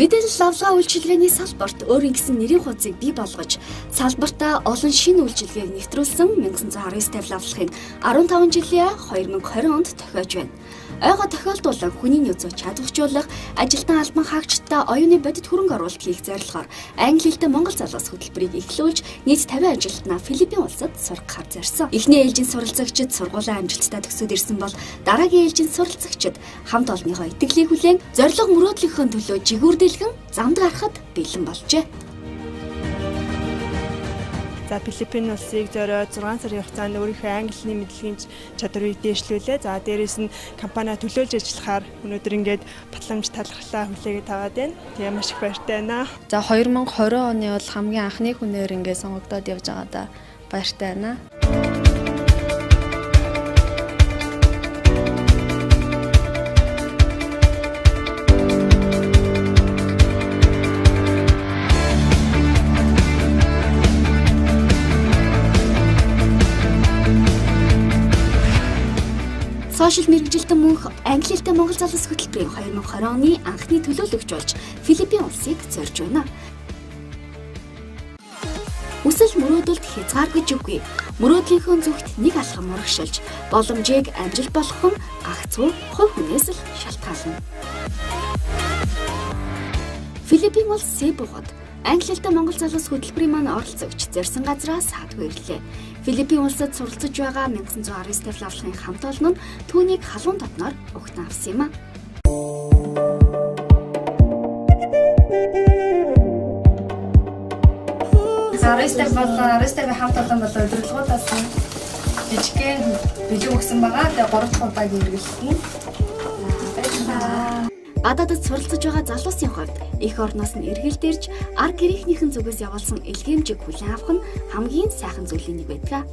Мэдээлэл авлага үйлчилгээний салбарт өөрийн гэсэн нэрийн хуудсыг бий болгож, салбартаа олон шинэ үйлчилгээг нэвтрүүлсэн 1919 авлагын 15 жилийн 2020 онд тохиож байна. Ойгоо тохиолдуулан хүний нөөцөө чадваржуулах, ажилтан албан хаагчдаа оюуны бодит хөрөнгө оруулалт хийх зорилгоор англи хэлтэй Монгол залуус хөтөлбөрийг эхлүүлж, нийт 50 ажилтнаа Филиппин улсад сургахаар зорьсон. Эхний ээлжийн суралцагчид сургуулийн амжилттай төгсөөд ирсэн бол дараагийн ээлжийн суралцагчид хамт олонныхоо итгэлийг хүлээн зорилго мөрөөдлийнхөө төлөө жигүүр дэлгэн замд гарахад бэлэн болжээ. За Филиппин улсыг зориод 6 сарын хугацаанд өөрийнхөө англи хэлний мэдлэгийн чадварыг дээшлүүлээ. За дээрэс нь компани төлөөлж ажиллахаар өнөөдөр ингээд батламж талархлаа хүлээгээд аваад байна. Тэгээ маш их баяртай байна. За 2020 оны бол хамгийн анхны хүнээр ингээд сонгогдоод явж байгаадаа баяртай байна. Сошиал мэргэжилтэн мөнх англи хэлтэй Монгол залуус хөтөлбөрийн 2020 оны анхны төлөөлөгч болж Филиппин улсыг зорьж байна. Үсэл мөрөөдөлд хязгааргүй үгүй. Мөрөөдлийнхөө зүгт нэг алхам урагшилж, боломжийг амжилт болгох нь гагцхүү хувь хүнээс л шалтгаална. Филиппин улс Себугод англи хэлтэй Монгол залуус хөтөлбөрийн маань оролцогч зорьсон газраас саадгүй ирлээ. Филиппин улсад суралцж байгаа 1919 авлагын хамт олон нь түүнийг халуун дотноор өгтөн авсан юм а. Рестав хамт олон бол удирдлагуудаас жижигхэн бэлэг өгсөн байгаа. Тэгээ 3 дахь удаагийн хэрэглэн. Гадаадд суралцж байгаа залуусын хувьд эх орноос нь эргэлдэрж ар гэрийнхнийхэн зүгээс явуулсан илгээмжийг хүлээн авах нь хамгийн сайхан зүйлийн нэг байдаг.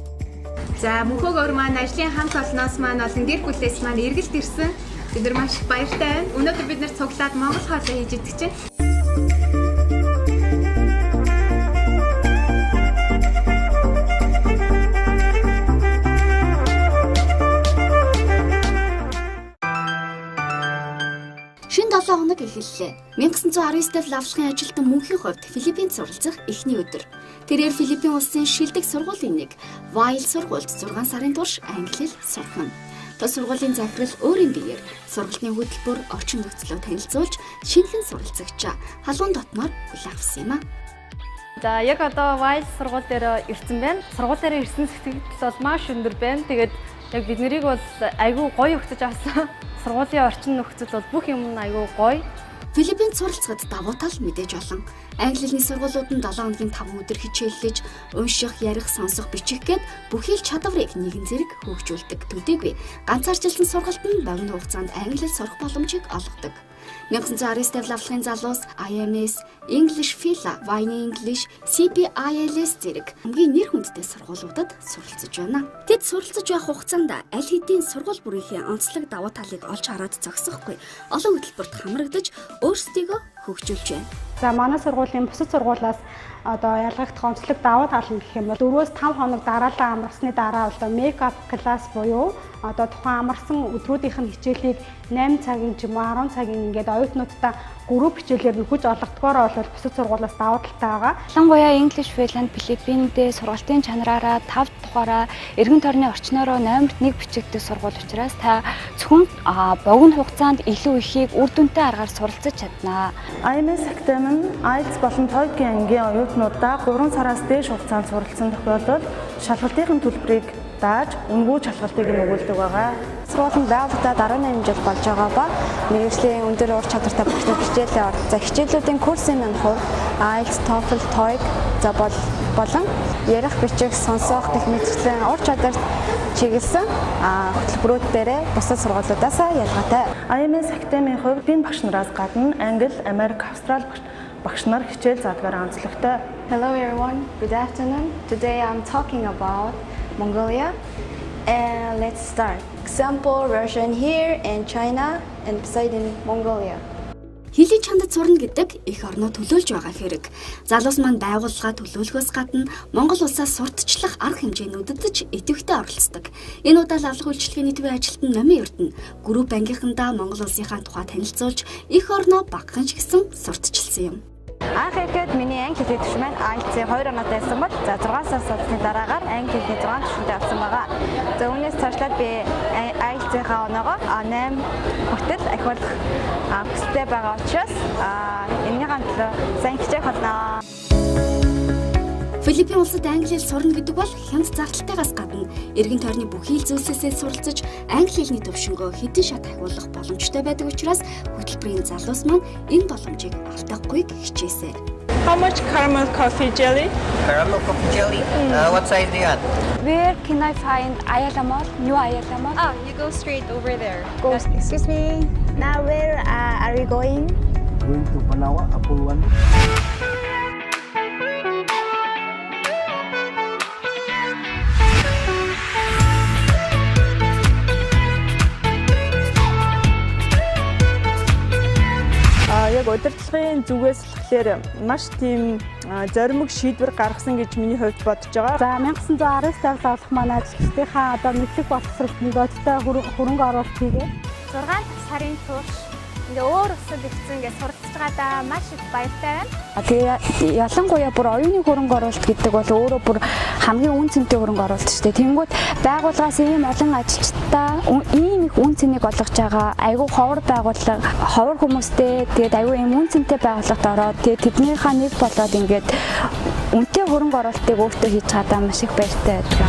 За мөнхөг өр маань ажлын хамт олноос маань болон гэр бүлээс маань эргэлт ирсэн. Бид нар маш их баяртай байна. Өнөөдөр бид нар цуглаад Монгол хоолой хийж идэх чинь. Шинэ 7 хоног эхэллээ. 1919 авлагын ажилтан мөнхийн хувьд Филиппинд суралцах эхний өдөр. Тэрээр Филиппин улсын шилдэг сургуулийн нэг Вайл сургуульд 6 сарын турш англи хэл сурах нь. Тус сургуулийн захирал өөрийн биеэр сургалтын хөтөлбөр орчин нөхцөлөд танилцуулж, шинэхэн суралцагчаа халуун дотноор хүлээн авсан юм а. За яг одоо Вайл сургууль дээр ирсэн байна. Сургууль дээр ирсэн сэтгэл бол маш өндөр байна. Тэгээд яг бид нарыг бол айгүй гоё өгч авсан. Сургуулийн орчин нөхцөл бол бүх юм нь айгүй гоё. Филиппинд суралцахад давуу тал мэдээж олон. Англи хэлний сургуулиуд нь 7 хоногийн 5 өдөр хичээллэж, унших, ярих, сонсох, бичих гээд бүхий л чадварыг нэгэн зэрэг хөгжүүлдэг. Төдийгүй ганцаарчилсан сургалт нь богино хугацаанд англи хэл сурах боломжийг олгодог. 1919 авлагын залуус IMS, English Fila, Wine English, CPILS зэрэг хамгийн нэр хүндтэй сургуулиудад суралцж байна. Тэд суралцж байх хугацаанд аль хэдийн сургууль бүрийнхээ онцлог давуу талыг олж хараад зогсохгүй олон хөтөлбөрт хамрагдаж өөрсдийгөө хөгжүүлж байна. За манай сургуулийн бусад сургуулиас одоо ялгагдах онцлог давуу тал нь гэх юм бол 4-5 хоног дараалал амарсны дараа одоо мейкап класс буюу одоо тухайн амарсан өдрүүдийнх нь хичээлийг 8 цагийн ч юм уу 10 цагийн ингээд оюутнуудтай групп хичээлээр нөхөж олгодгоор бол бусад сургуулиас давуу талтай байгаа. Ялангуяа English Finland Филиппинд сургалтын чанараараа 5 тухаараа эргэн тойрны орчноороо номерт 1 бичигдэх сургууль учраас та зөвхөн богино хугацаанд илүү ихийг үр дүнтэй аргаар суралцаж чаднаа. IMS Academy IELTS болон TOEIC-ийн ангийн оюутнуудаа 3 сараас дээш хугацаанд суралцсан тохиолдолд шалгалтын төлбөрийг дааж үнэгүй шалгалтыг өгүүлдэг байгаа. Сургуулийн байгууллагад 18 жил болж байгаа ба мэргэжлийн өндөр ур чадвартай багшийн хичээлээ оролцсон. Хичээлүүдийн курсын маань хувь IELTS, TOEFL, TOEIC болон ярих, бичих, сонсох гэх мэтчлийн ур чадварт чиглэсэн хөтөлбөрүүд дээрээ бусад сургуулиудаас ялгаатай. IMS Academy-ийн хувьд энэ багш нараас гадна Англи, Америк, Австрали багш нар хичээл заадгаар онцлогтой. Hello everyone, good afternoon. Today I'm talking about Mongolia, and let's start. Example, Russian here and China and beside in Mongolia. Хилийн чандад сурна гэдэг их орноо төлөөлж байгаа хэрэг. Залуус маань байгууллага төлөөлөхөөс гадна Монгол улсаас сурталчлах арга хэмжээнүүдэд ч идэвхтэй оролцдог. Энэ удаа лавлах үйлчилгээний төвийн ажилтан Номын Эрдэнэ групп ангийнхандаа Монгол улсынхаа тухай танилцуулж их орноо багахан ч гэсэн сурталчилсан юм. Анх ихэд миний англи хэлний төвшин маань IELTS 2 оноотой байсан бол за 6 сар сарны дараагаар англи хэлний 6 төвшөнтэй авсан байгаа. За үүнээс цаашлаад би IELTS-ийнхаа оноогоо 8 хүртэл ахиулах хүсэлтэй байгаа учраас энэний төлөө сайн хичээх болно. Филиппин улсад англи хэл сурна гэдэг бол хямд зардалтайгаас гадна эргэн тойрны бүхий л зүйлсээс суралцаж англи хэлний төвшнгөө хэдэн шат ахиулах боломжтой байдаг учраас хөтөлбөрийн залуус маань энэ боломжийг алдахгүйг хичээсэй. How much caramel coffee jelly? Caramel coffee jelly? What size do you want? Where can I find Ayala Mall? New Ayala Mall? Oh, you go straight over there. Go. Excuse me. Now where are we going? Going to Panawa, Apple 1. Яг удирдлагын зүгээс болохоор маш тийм зоримог шийдвэр гаргасан гэж миний хувьд бодож байгаа. За 1919 онд олох манай ажилчдынхаа одоо мэдлэг боловсролт нөгөөдтэй хөрөнгө оруулалт хийгээ. 6 сарын турш ингээ өөр өсөд ирсэн ингээ суралцж байгаадаа маш их баяртай байна. Тэгээ ялангуяа бүр оюуны хөрөнгө оруулалт гэдэг бол өөрөө бүр хамгийн үн цэнтэй хөрөнгө оруулалт шүү дээ. Тэнгүүд байгууллагаас ийм олон ажилчдаа ийм их үн цэнийг олгож байгаа айгүй ховор байгууллага, ховор хүмүүстэй тэгээд айгүй ийм үн цэнтэй байгууллагад ороод тэгээд тэднийхээ нэг болоод ингээд үнэтэй хөрөнгө оруулалтыг өөртөө хийж чадаа маш их баяртай байдаг.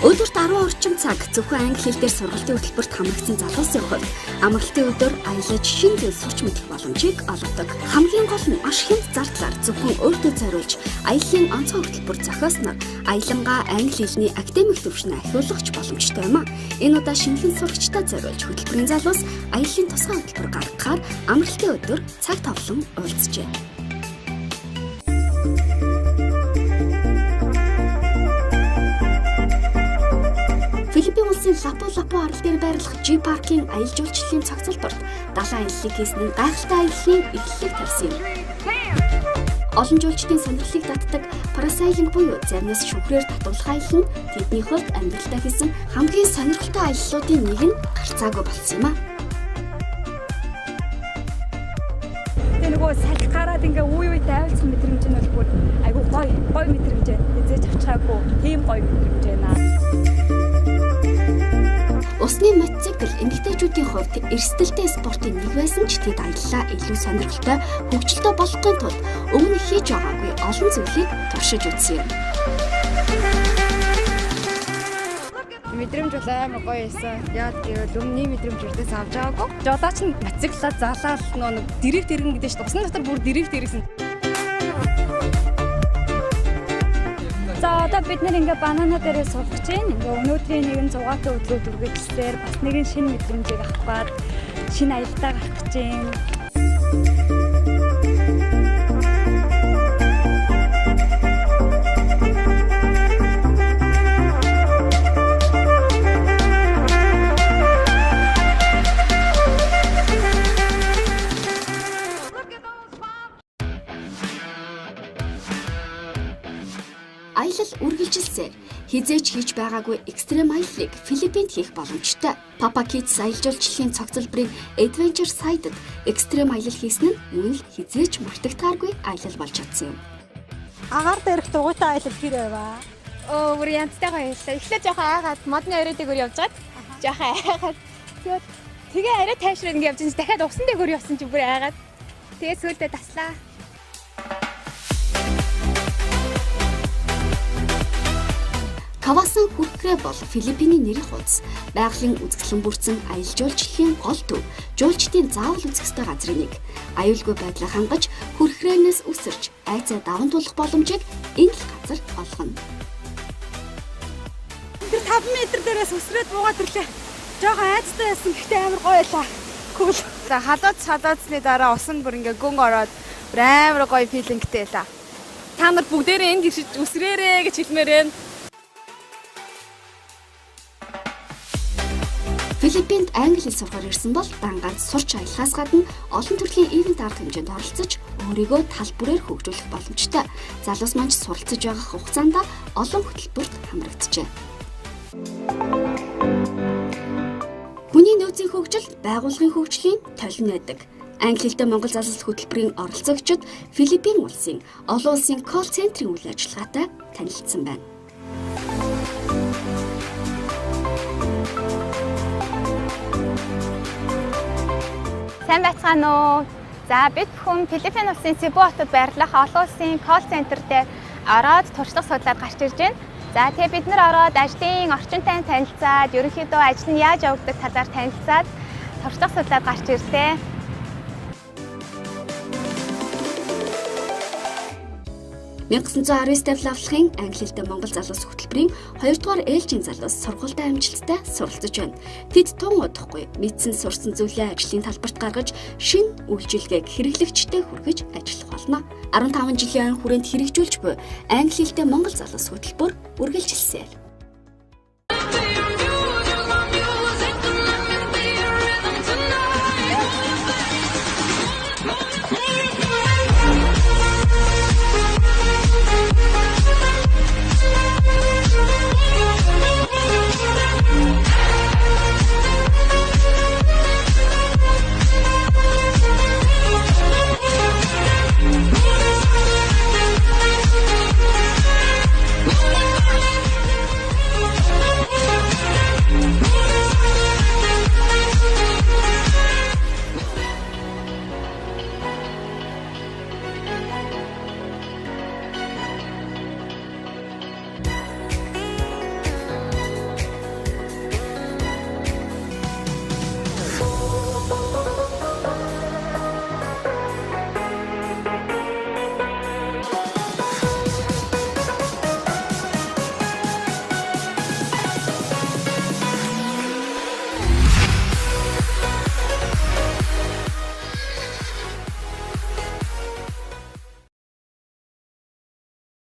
Өдөрт 10 орчим цаг зөвхөн англи хэл дээр сургалтын хөтөлбөрт хамрагдсан залуусын хувьд амралтын өдөр аялаж шинэ зүйл сурч мэдэх боломжийг олгодог. Хамгийн гол нь маш хямд зардлаар зөвхөн өөртөө зориулж аяллаа онцгой хөтөлбөр зохиосноор аялангаа англи хэлний академик төвшөнд ахиулах боломжтой юм а. Энэ удаа шинэхэн сурагчдаа зориулж хөтөлбөрийн залуус аяллаа тусгай хөтөлбөр гаргахаар амралтын өдөр цаг товлон уулзжээ. Филиппин улсын Лапу-Лапу арал дээр байрлах G-паркийн аялал жуулчлалын цогцолборт далайн аяллыг хийсэн нь гайхалтай аяллын эхлэлийг тавьсан юм. Олон жуулчдын сонирхлыг татдаг парасайлинг буюу зарнаас шүхрээр татуулах аялал нь тэдний хувьд амьдралдаа хийсэн хамгийн сонирхолтой аяллуудын нэг нь гарцаагүй болсон юм а. Тэгээ нөгөө салхи гараад ингээ үе дайвалсан мэдрэмж нь бол бүр айгүй гоё мэдрэмж байна. Эзэж авчаагүй тийм гоё мэдрэмж байна. Усны мотоцикл эмэгтэйчүүдийн хувьд эрсдэлтэй спортын нэг байсан ч тэд аяллаа илүү сонирхолтой хөгжилтэй болгохын тулд өмнө хийж байгаагүй олон зүйлийг туршиж үзсэн юм. Мэдрэмж бол амар гоё байсан. Яа гэвэл өмнөний мэдрэмж өрдөөс авч байгаагүй. Одоо ч мотоциклаа залаад нэг дрифт иргэн гэдэг чинь усны дотор бүр дрифт ирсэн. За одоо бид нэр ингээ банана дээрээ суулгаж байна. Ингээ өнөөдрийн нэгэн 6-аатай өдрүүд үргэлжлэлээр бас нэгэн шинэ мэдрэмжийг авах гээд шинэ аялалдаа гарах гэж байна. Аялал үргэлжилсээр хизээч хийж байгаагүй экстрем аяллыг Филиппинд хийх боломжтой. Papa Kids аялал жуулчлалын цогцлборын Adventure Side-д экстрем аялал хийсэн нь мөн л хизээч мартагтааргүй аялал болж чадсан юм. Агаар дээрх дугуйтай аялал хэр байваа? Өөр янзтай гоё хэлсэн. Эхлээд жоохон айгаад модны орой дээгүүр явжгаад жоохон айгаад тэгээ арай тайшраад ингэ явж байгаа. Дахиад усан дээгүүр явсан чи бүр айгаад тэгээ сүйдээ таслаа. Кавасан хүрхрээ бол Филиппиний нэрийн хуудас. Байгалийн үзэсгэлэн бүрдсэн аялал жуулчлалын гол төв, жуулчдын заавал үзэх ёстой газрын нэг. Аюулгүй байдлаа хангаж, хүрхрээнээс үсэрч, айцаа даван туулах боломжийг энэ л газар олгоно. Тэр 5 м дээрээс үсрээд буугаад ирлээ. Жохоо айцтай байсан гэхдээ амар гоё байлаа. Cool. халаацны дараа усан бүр ингээ гүн ороод амар гоё филингтэй та. Та нар бүгдээрээ энд ирж үсрээрээ гэж хэлмээр байна. Филиппинд англи хэл сурахаар ирсэн бол дан ганц сурч аялахаас гадна олон төрлийн ивент арга хэмжээнд оролцож өөрийгөө тал бүрээр хөгжүүлэх боломжтой. Залуус маань суралцж байгаа хугацаанд олон хөтөлбөрт хамрагджээ. Хүний нөөцийн хөгжил, байгууллагын хөгжлийн толин байдаг. Англи хэлтэй Монгол залуус хөтөлбөрийн оролцогчид Филиппин улсын олон улсын колл центрийн үйл ажиллагаатай танилцсан байна. Сайн байцгаана уу? За бид бүхэн Филиппин улсын Себу хотод байрлах олон улсын колл центр дээр ороод туршлага судлаад гарч ирж байна. За тэгээ бид нар ороод ажлын орчинтай танилцаад, ерөнхийдөө ажил нь яаж явагддаг талаар танилцаад туршлага судлаад гарч ирлээ. 1919 тавь авлахын англи хэлтэй Монгол залуус хөтөлбөрийн 2 дугаар ээлжийн залуус сургуультай амжилттай суралцж байна. Тэд тун удахгүй мэдсэн сурсан зүйлээ ажлын талбарт гаргаж шинэ үйлчилгээг хэрэглэгчтэй хүргэж ажиллах болно. 15 жилийн хүрээнд хэрэгжүүлж буй англи хэлтэй Монгол залуус хөтөлбөр үргэлжилсэн.